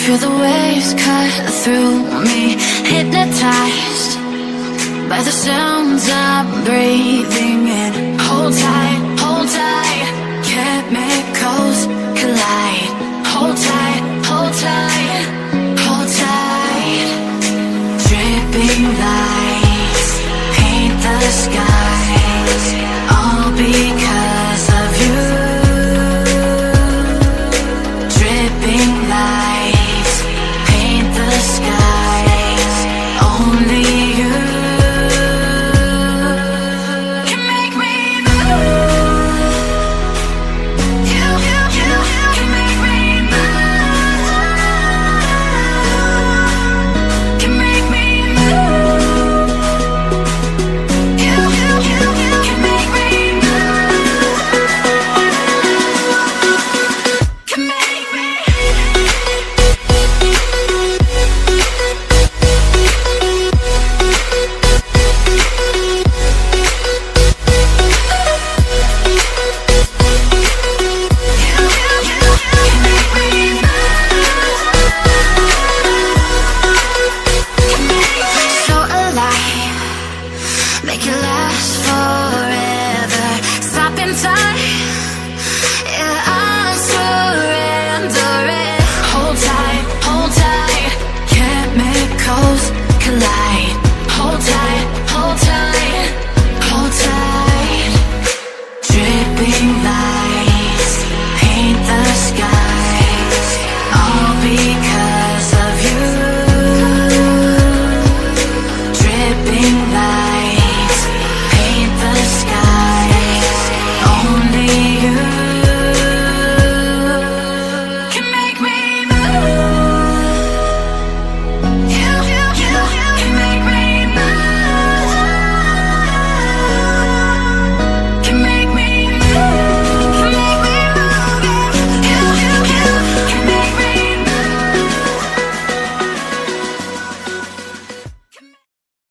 Feel the waves cut through me, hypnotized by the sounds I'm breathing in. Hold tight, chemicals collide. Hold tight, hold tight, hold tight. Dripping lights paint the skies, all because of you. Dripping lights paint the skies, only you can make me move. You can make me move. Can make me move. You can make me move. Can make me. So alive, make it last forever. Stop in time,